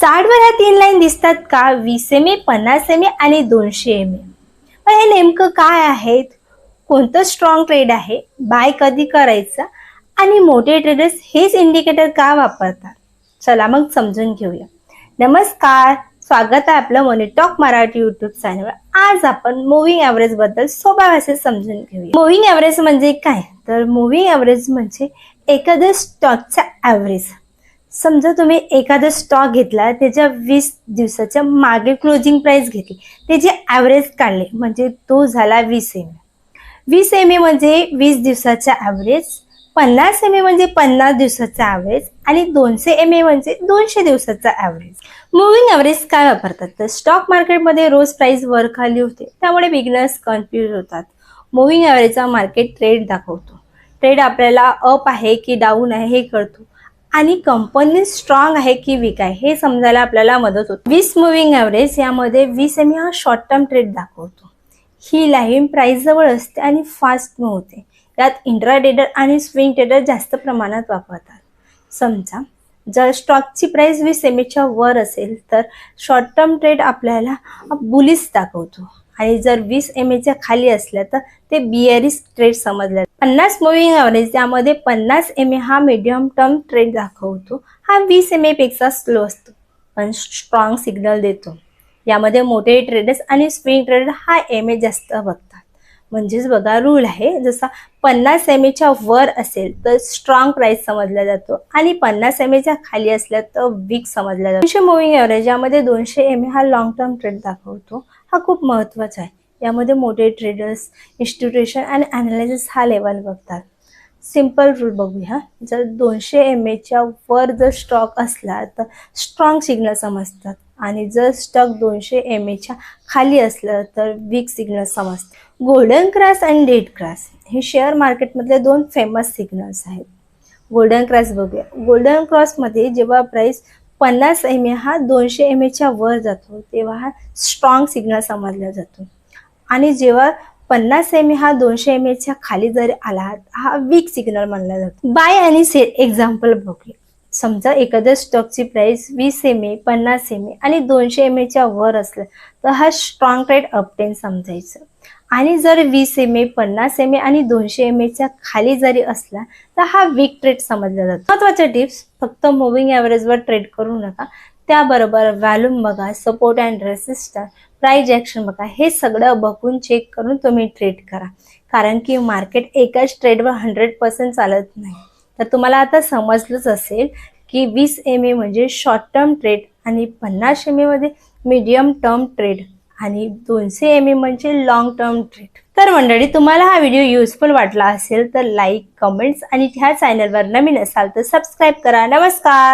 चार्टवर ह्या 3 लाईन दिसतात का? 20 एमए, 50 एमए आणि 200 एमए. पण हे नेमकं काय आहेत? कोणतं स्ट्रॉंग ट्रेड आहे? बाय कधी करायचा? आणि मोठे ट्रेडर्स हेच इंडिकेटर का वापरतात? चला मग समजून घेऊया. नमस्कार, स्वागत आहे आपलं मनी टॉक मराठी यूट्यूब चॅनलवर. आज आपण मूव्हिंग ॲव्हरेज बद्दल सोपा भाषेत समजून घेऊया. मूव्हिंग ॲव्हरेज म्हणजे काय? तर मूव्हिंग ॲव्हरेज म्हणजे एखाद्या स्टॉकचा ॲव्हरेज. समजा तुम्ही एखादा स्टॉक घेतला, त्याच्या 20 दिवसाच्या मागे क्लोजिंग प्राइस घेतली, त्याचे ॲव्हरेज काढले म्हणजे तो झाला 20 एमए. 20 एमए म्हणजे 20 दिवसाचा ॲव्हरेज, 50 एमए म्हणजे 50 दिवसाचा ॲव्हरेज आणि 200 एमए म्हणजे 200 दिवसाचा ॲव्हरेज. मूव्हिंग ॲव्हरेज काय वापरतात? तर स्टॉक मार्केटमध्ये रोज प्राइस वर खाली होते, त्यामुळे बिगिनर्स कन्फ्यूज होतात. मूव्हिंग ॲव्हरेजचा मार्केट ट्रेड दाखवतो. ट्रेड आपल्याला अप आहे की डाऊन आहे हे कळतो आणि कंपनी स्ट्रॉंग आहे की वीक आहे हे समजायला आपल्याला मदत होते. 20 मूव्हिंग ॲव्हरेज यामध्ये 20 एमए हा शॉर्ट टर्म ट्रेड दाखवतो. ही लाईन प्राइस जवळ असते आणि फास्ट मूव्ह होते. यात इंट्रा ट्रेडर आणि स्विंग ट्रेडर जास्त प्रमाणात वापरतात. समजा जर स्टॉकची प्राइस 20 एमएच्या वर असेल तर शॉर्ट टर्म ट्रेड आपल्याला बुलिश दाखवतो आणि जर 20 एमएच्या खाली असल्या तर ते बिअरिश ट्रेड समजलं. 50 मूव्हिंग ॲव्हरेज यामध्ये 50 एमए हा मीडियम टर्म ट्रेड दाखवतो. हा 20 एमए पेक्षा स्लो असतो पण स्ट्रॉंग सिग्नल देतो. यामध्ये मोठे ट्रेडर्स आणि स्विंग ट्रेडर हा एमए जास्त बघतात. म्हणजेच बघा रूल आहे, जसा 50 एमएच्या वर असेल तर स्ट्रॉंग प्राइस समजला जातो आणि 50 एमएच्या खाली असल्या तर वीक समजला जातो. 200 मूव्हिंग ॲव्हरेज यामध्ये 200 एमए हा लॉंग टर्म ट्रेड दाखवतो. हा खूप महत्त्वाचा आहे. यामध्ये मोठे ट्रेडर्स, इन्स्टिट्यूशन आणि ॲनालिसिस हा लेवल बघतात. सिंपल रूल बघूया. जर 200 एमएच्या वर जर स्टॉक असला तर स्ट्रॉंग सिग्नल समजतात आणि जर स्टॉक 200 एमएच्या खाली असलं तर वीक सिग्नल समजतात. गोल्डन क्रॉस आणि डेड क्रॉस हे शेअर मार्केटमधले 2 फेमस सिग्नल्स आहेत. गोल्डन क्रॉस बघूया. गोल्डन क्रॉसमध्ये जेव्हा प्राइस 50 एमए हा 200 एमएच्या वर जातो तेव्हा हा स्ट्रॉंग सिग्नल समजला जातो आणि जेव्हा 50 एमए हा 200 एमएच्या खाली जर आला हा वीक सिग्नल मानला जातो. बाय आणि सेल एक्झाम्पल बघूया. समजा एखाद्या स्टॉकची प्राइस 20 एमए, 50 एमए आणि 200 एमएच्या वर असलं तर हा स्ट्रॉंग ट्रेड अपटेन समजायचं आणि जर 20 एमए, 50 एमए आणि 200 एमएच्या खाली जरी असला तर हा वीक ट्रेड समजला जातो. महत्त्वाच्या टिप्स: फक्त मूव्हिंग ॲव्हरेजवर ट्रेड करू नका, त्याबरोबर व्हॉल्यूम बघा, support and resistance, price action बघा. हे सगळं बघून चेक करून तुम्ही ट्रेड करा, कारण की मार्केट एकाच ट्रेडवर 100% चालत नाही. तर तुम्हाला आता समजलंच असेल की 20 एमए म्हणजे शॉर्ट टर्म ट्रेड आणि 50 एमए मध्ये मीडियम टर्म ट्रेड आणि 200 एमए म्हणजे लॉंग टर्म ट्रेड. तर मंडळी, तुम्हाला हा व्हिडिओ युजफुल वाटला असेल तर लाईक, कमेंट्स आणि ह्या चॅनलवर नवीन असाल तर सबस्क्राईब करा. नमस्कार.